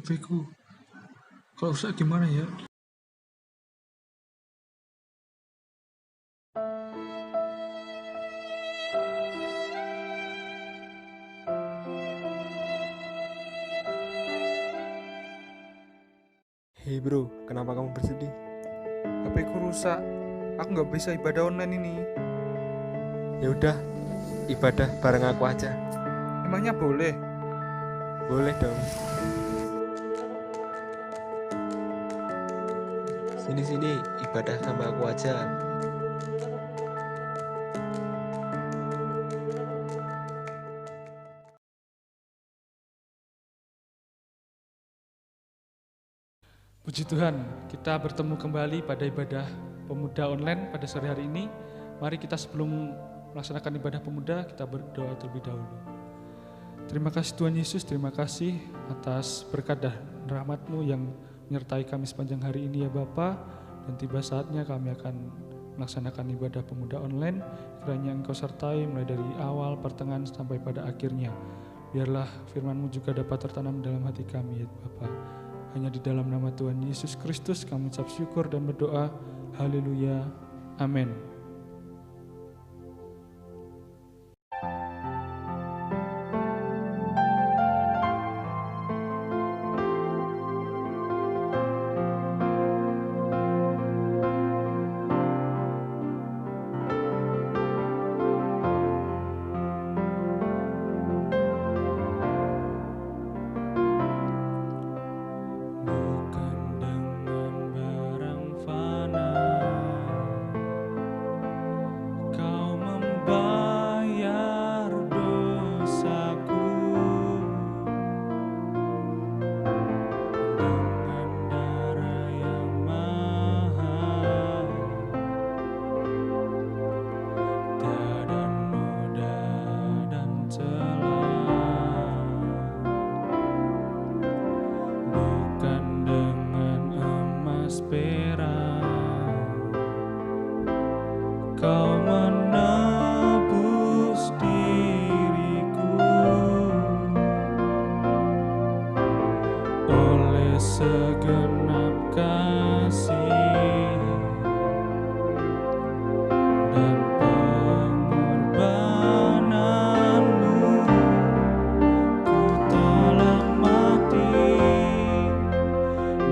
HP-ku. Kalau rusak gimana ya? Hei bro, kenapa kamu bersedih? HP-ku rusak. Aku nggak bisa ibadah online ini. Ya udah, ibadah bareng aku aja. Emangnya boleh? Boleh dong. Sini, ibadah sama aku aja. Puji Tuhan, kita bertemu kembali pada ibadah pemuda online pada sore hari ini. Mari kita sebelum melaksanakan ibadah pemuda, kita berdoa terlebih dahulu. Terima kasih Tuhan Yesus, terima kasih atas berkat dan rahmat-Mu yang menyertai kami sepanjang hari ini ya Bapa. Dan tiba saatnya kami akan melaksanakan ibadah pemuda online. Kiranya Engkau sertai mulai dari awal, pertengahan sampai pada akhirnya. Biarlah firman-Mu juga dapat tertanam dalam hati kami ya Bapa. Hanya di dalam nama Tuhan Yesus Kristus kami ucap syukur dan berdoa. Haleluya. Amin. Kau menebus diriku oleh segenap kasih dan pengorbananmu. Ku telah mati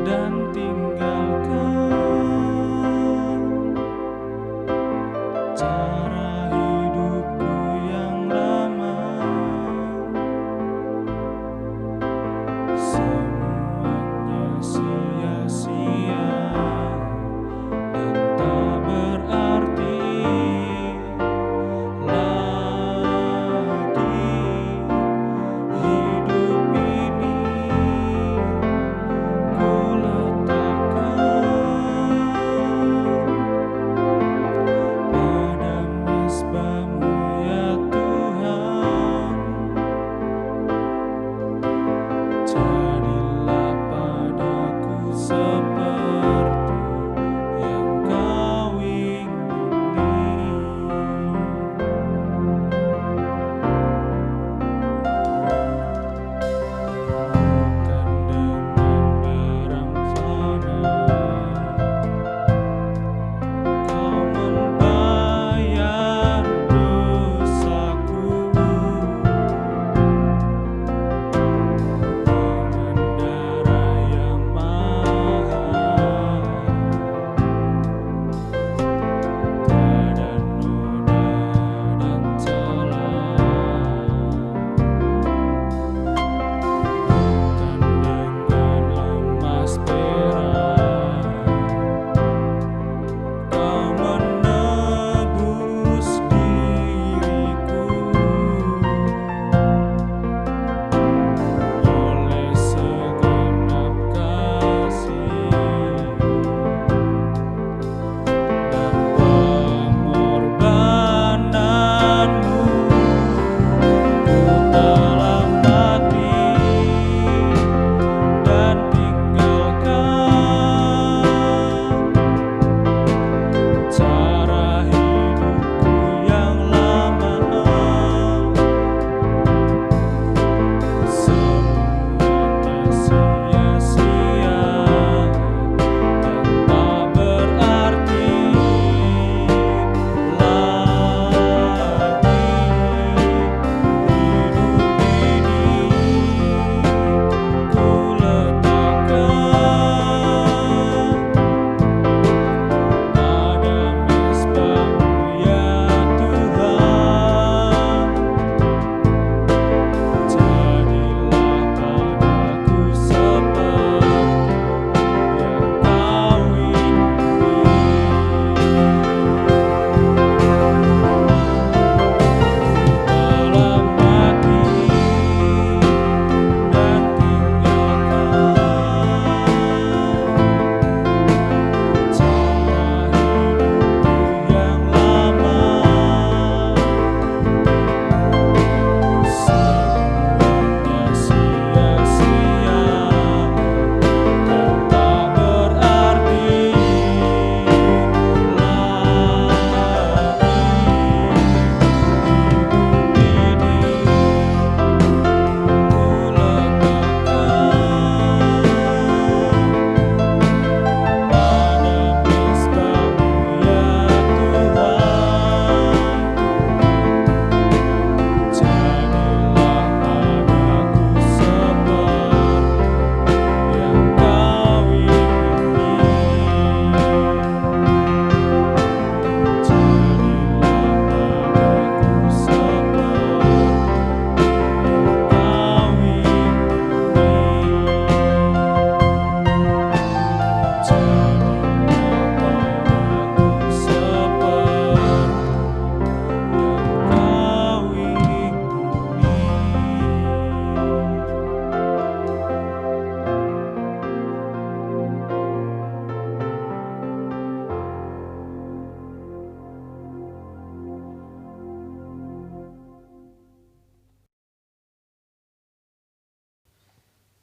dan tinggalkan cara hidupku yang lama. Semuanya sia-sia dan tak berarti lagi. Hidup ini ku letakkan pada mezbah-Mu ya Tuhan. Jadilah padaku seperti yang Kau ingini. Bukan dengan barang fana Kau membayar dosaku dengan darah yang mahal.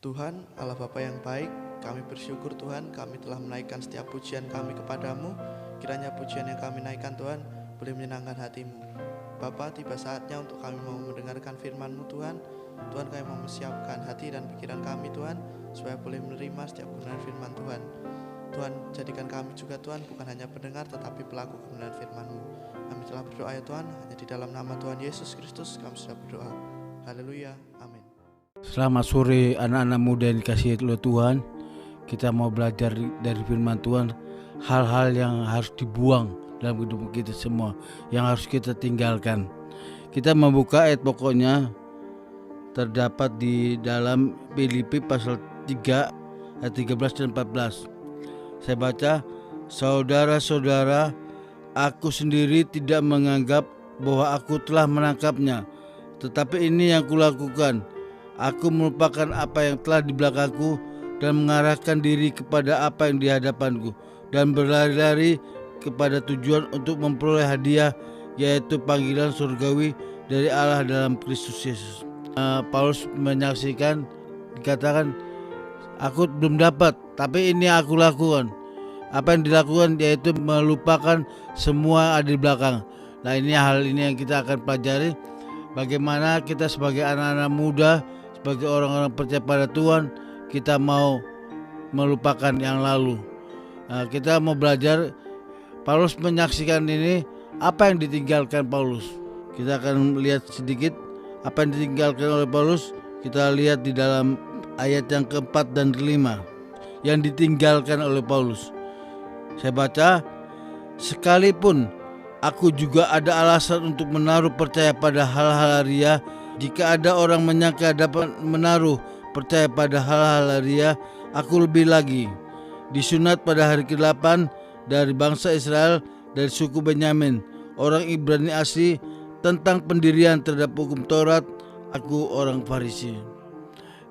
Tuhan, Allah Bapa yang baik, kami bersyukur Tuhan, kami telah menaikkan setiap pujian kami kepadamu. Kiranya pujian yang kami naikkan Tuhan boleh menyenangkan hatimu. Bapa, tiba saatnya untuk kami mau mendengarkan firman-Mu Tuhan. Tuhan, kami mau mempersiapkan hati dan pikiran kami Tuhan, supaya boleh menerima setiap kebenaran firman Tuhan. Tuhan, jadikan kami juga Tuhan bukan hanya pendengar tetapi pelaku kebenaran firman-Mu. Kami telah berdoa ya Tuhan, hanya di dalam nama Tuhan Yesus Kristus kami sudah berdoa. Haleluya, amin. Selamat sore anak-anak muda yang dikasihi oleh Tuhan. Kita mau belajar dari firman Tuhan, hal-hal yang harus dibuang dalam hidup kita semua, yang harus kita tinggalkan. Kita membuka ayat pokoknya terdapat di dalam Filipi pasal 3 ayat 13 dan 14. Saya baca, saudara-saudara, aku sendiri tidak menganggap bahwa aku telah menangkapnya, tetapi ini yang kulakukan. Aku melupakan apa yang telah di belakangku dan mengarahkan diri kepada apa yang di hadapanku, dan berlari-lari kepada tujuan untuk memperoleh hadiah, yaitu panggilan surgawi dari Allah dalam Kristus Yesus. Paulus menyaksikan, dikatakan, aku belum dapat, tapi ini aku lakukan. Apa yang dilakukan yaitu melupakan semua ada di belakang. Nah, ini hal ini yang kita akan pelajari. Bagaimana kita sebagai anak-anak muda, sebagai orang-orang percaya pada Tuhan, kita mau melupakan yang lalu. Nah, kita mau belajar. Paulus menyaksikan ini, apa yang ditinggalkan Paulus. Kita akan lihat sedikit apa yang ditinggalkan oleh Paulus. Kita lihat di dalam ayat yang keempat dan kelima yang ditinggalkan oleh Paulus. Saya baca, sekalipun aku juga ada alasan untuk menaruh percaya pada hal-hal ria. Jika ada orang menyangka dapat menaruh percaya pada hal-hal ria, aku lebih lagi. Disunat pada hari ke-8 dari bangsa Israel, dari suku Benyamin, orang Ibrani asli, tentang pendirian terhadap hukum Taurat, aku orang Farisi.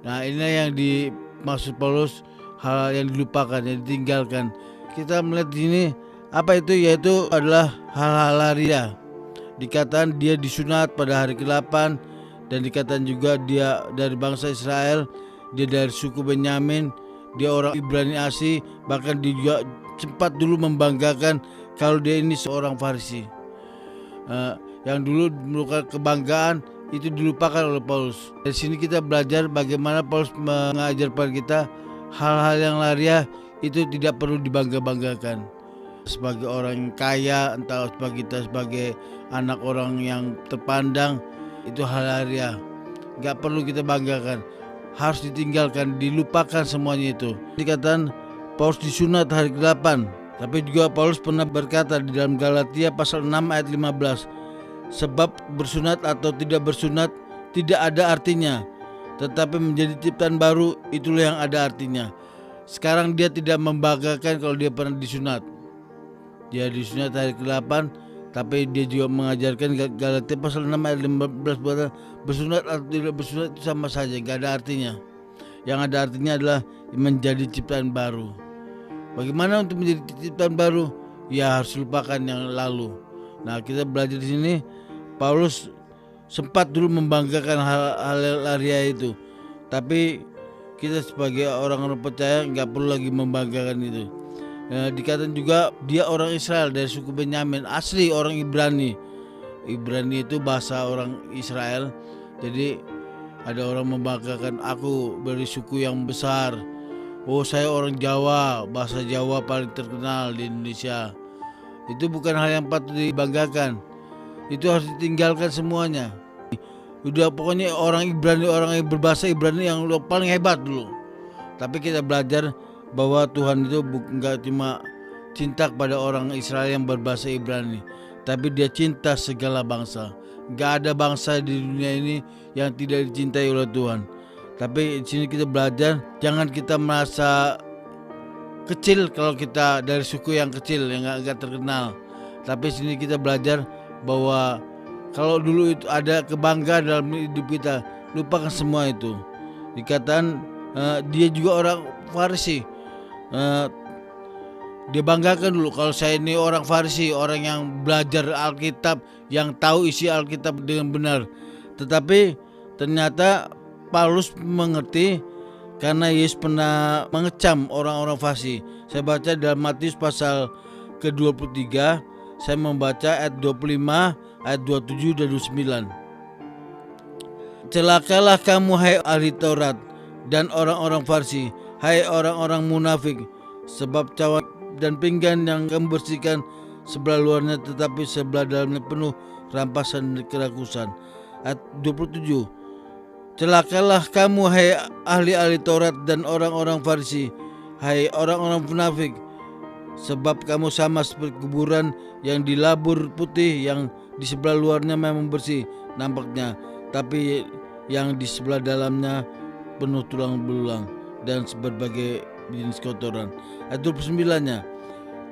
Nah, ini yang dimaksud Paulus, hal yang dilupakan, yang ditinggalkan. Kita melihat di sini apa itu, yaitu adalah hal-hal ria. Dikatakan dia disunat pada hari ke-8, dan dikatakan juga dia dari bangsa Israel, dia dari suku Benyamin, dia orang Ibrani asli, bahkan dia juga sempat dulu membanggakan kalau dia ini seorang Farisi. Yang dulu merupakan kebanggaan itu dilupakan oleh Paulus. Dari sini kita belajar bagaimana Paulus mengajar pada kita hal-hal yang laria itu tidak perlu dibangga-banggakan. Sebagai orang yang kaya, entah sebagai kita sebagai anak orang yang terpandang, itu hal laria, gak perlu kita banggakan, harus ditinggalkan, dilupakan semuanya itu. Dikatakan Paulus disunat hari ke-8, tapi juga Paulus pernah berkata di dalam Galatia pasal 6 ayat 15, sebab bersunat atau tidak bersunat tidak ada artinya, tetapi menjadi ciptaan baru itulah yang ada artinya. Sekarang dia tidak membanggakan kalau dia pernah disunat. Dia disunat hari ke-8, tapi dia juga mengajarkan Galatia pasal 6 ayat 15 bahwa bersunat atau tidak bersunat itu sama saja, gak ada artinya. Yang ada artinya adalah menjadi ciptaan baru. Bagaimana untuk menjadi ciptaan baru? Ya harus lupakan yang lalu. Nah, kita belajar di sini, Paulus sempat dulu membanggakan hal laria itu, tapi kita sebagai orang-orang percaya nggak perlu lagi membanggakan itu. Dikatakan juga dia orang Israel dari suku Benyamin, asli orang Ibrani. Ibrani itu bahasa orang Israel. Jadi ada orang membanggakan, aku dari suku yang besar. Oh, saya orang Jawa, bahasa Jawa paling terkenal di Indonesia. Itu bukan hal yang patut dibanggakan. Itu harus ditinggalkan semuanya. Udah pokoknya orang Ibrani, orang yang berbahasa Ibrani yang paling hebat dulu. Tapi kita belajar bahwa Tuhan itu enggak cuma cinta kepada orang Israel yang berbahasa Ibrani, tapi dia cinta segala bangsa. Enggak ada bangsa di dunia ini yang tidak dicintai oleh Tuhan. Tapi di sini kita belajar, jangan kita merasa kecil kalau kita dari suku yang kecil yang enggak terkenal. Tapi di sini kita belajar bahwa kalau dulu itu ada kebanggaan dalam hidup kita, lupakan semua itu. Dikatakan dia juga orang Farisi. Dia banggakan dulu kalau saya ini orang Farisi, orang yang belajar Alkitab, yang tahu isi Alkitab dengan benar. Tetapi ternyata Paulus mengerti karena Yesus pernah mengecam orang-orang Farisi. Saya baca dalam Matius pasal ke-23, saya membaca ayat 25, ayat 27 dan 29. Celakalah kamu hai ahli Taurat dan orang-orang Farisi, hai orang-orang munafik, sebab cawan dan pinggan yang kamu bersihkan sebelah luarnya, tetapi sebelah dalamnya penuh rampasan dan kerakusan. Ayat 27. Celakalah kamu hai ahli-ahli Taurat dan orang-orang Farisi, hai orang-orang munafik, sebab kamu sama seperti kuburan yang dilabur putih, yang di sebelah luarnya memang bersih nampaknya, tapi yang di sebelah dalamnya penuh tulang belulang dan berbagai jenis kotoran. Ayat 29-nya.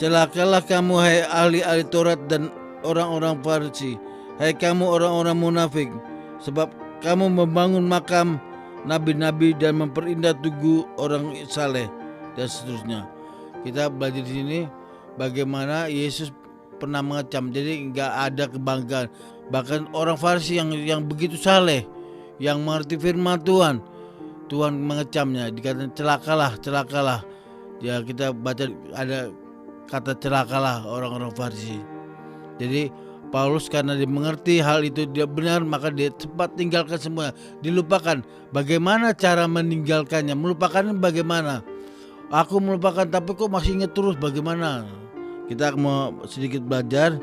Celakalah kamu hai ahli-ahli Taurat dan orang-orang Farisi, hai kamu orang-orang munafik, sebab kamu membangun makam nabi-nabi dan memperindah tugu orang saleh, dan seterusnya. Kita belajar di sini bagaimana Yesus pernah mengecam. Jadi nggak ada kebanggaan. Bahkan orang Farisi yang begitu saleh, yang mengerti firman Tuhan, Tuhan mengecamnya. Dikatakan celakalah. Ya, kita baca ada kata celakalah orang-orang Farisi. Jadi Paulus karena dia mengerti hal itu dia benar, maka dia cepat tinggalkan semua, dilupakan. Bagaimana cara meninggalkannya? Melupakannya bagaimana? Aku melupakan tapi kok masih ingat terus, bagaimana? Kita mau sedikit belajar.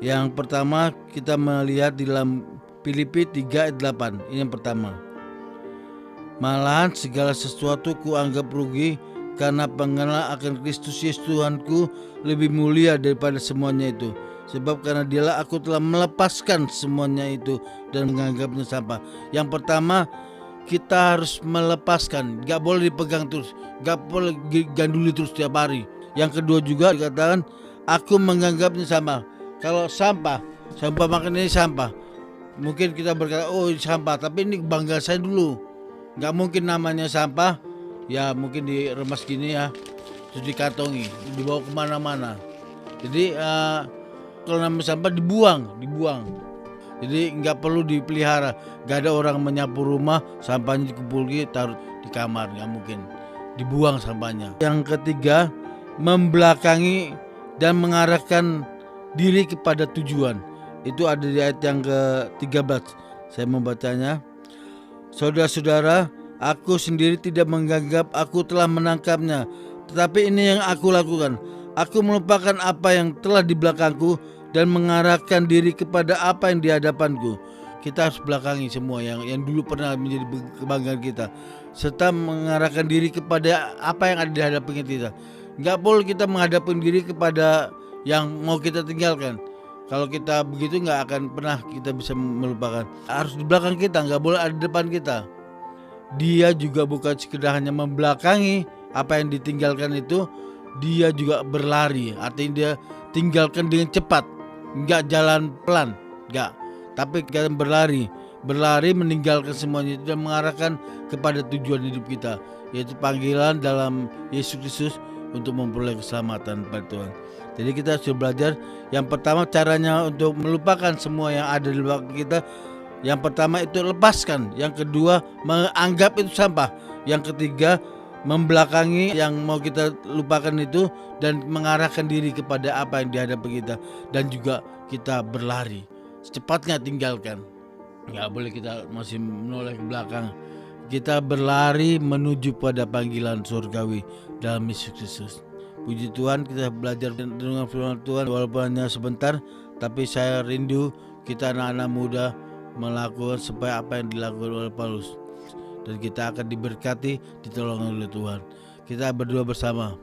Yang pertama kita melihat di dalam Filipi 3 ayat 8. Ini yang pertama. Malahan segala sesuatu ku anggap rugi karena pengenalan akan Kristus Yesus Tuhanku lebih mulia daripada semuanya itu. Sebab karena dialah aku telah melepaskan semuanya itu dan menganggapnya sampah. Yang pertama, kita harus melepaskan. Gak boleh dipegang terus, gak boleh ganduli terus tiap hari. Yang kedua juga dikatakan, aku menganggapnya sampah. Kalau sampah, makan ini sampah. Mungkin kita berkata, oh ini sampah, tapi ini bangga saya dulu. Gak mungkin namanya sampah, ya mungkin diremas gini ya, terus dikantongi, dibawa kemana-mana. Jadi kalau namanya sampah dibuang. Jadi nggak perlu dipelihara. Gak ada orang menyapu rumah sampahnya dikumpulkan taruh di kamar, nggak mungkin. Dibuang sampahnya. Yang ketiga, membelakangi dan mengarahkan diri kepada tujuan. Itu ada di ayat yang ke-13. Saya membacanya. Saudara-saudara, aku sendiri tidak menganggap aku telah menangkapnya, tetapi ini yang aku lakukan. Aku melupakan apa yang telah di belakangku dan mengarahkan diri kepada apa yang di hadapanku. Kita harus belakangi semua yang dulu pernah menjadi kebanggaan kita, serta mengarahkan diri kepada apa yang ada di hadapan kita. Gak boleh kita menghadapkan diri kepada yang mau kita tinggalkan. Kalau kita begitu gak akan pernah kita bisa melupakan. Harus di belakang kita, gak boleh ada di depan kita. Dia juga bukan sekedar hanya membelakangi apa yang ditinggalkan itu, dia juga berlari. Artinya dia tinggalkan dengan cepat, enggak jalan pelan, enggak, tapi kita berlari meninggalkan semuanya itu dan mengarahkan kepada tujuan hidup kita, yaitu panggilan dalam Yesus Kristus untuk memperoleh keselamatan pada Tuhan. Jadi kita sudah belajar. Yang pertama caranya untuk melupakan semua yang ada di belakang kita. Yang pertama itu lepaskan. Yang kedua menganggap itu sampah. Yang ketiga membelakangi yang mau kita lupakan itu dan mengarahkan diri kepada apa yang dihadapi kita, dan juga kita berlari secepatnya tinggalkan. Nggak boleh kita masih menoleh ke belakang. Kita berlari menuju pada panggilan surgawi dalam Yesus Kristus. Puji Tuhan, kita belajar dengan firman Tuhan walaupun hanya sebentar, tapi saya rindu kita anak-anak muda melakukan supaya apa yang dilakukan oleh Paulus, dan kita akan diberkati, ditolong oleh Tuhan. Kita berdoa bersama.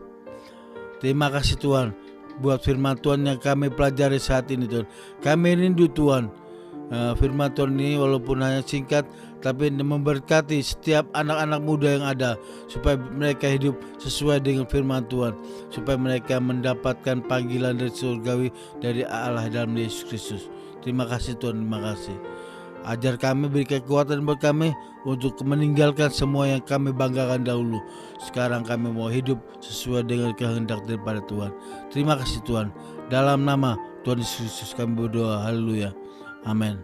Terima kasih Tuhan buat firman Tuhan yang kami pelajari saat ini Tuhan. Kami rindu Tuhan, firman Tuhan ini walaupun hanya singkat, tapi memberkati setiap anak-anak muda yang ada, supaya mereka hidup sesuai dengan firman Tuhan, supaya mereka mendapatkan panggilan dari surgawi dari Allah dalam Yesus Kristus. Terima kasih Tuhan, terima kasih. Ajar kami, beri kekuatan buat kami untuk meninggalkan semua yang kami banggakan dahulu. Sekarang kami mau hidup sesuai dengan kehendak daripada Tuhan. Terima kasih Tuhan. Dalam nama Tuhan Yesus Kristus kami berdoa. Haleluya. Amin.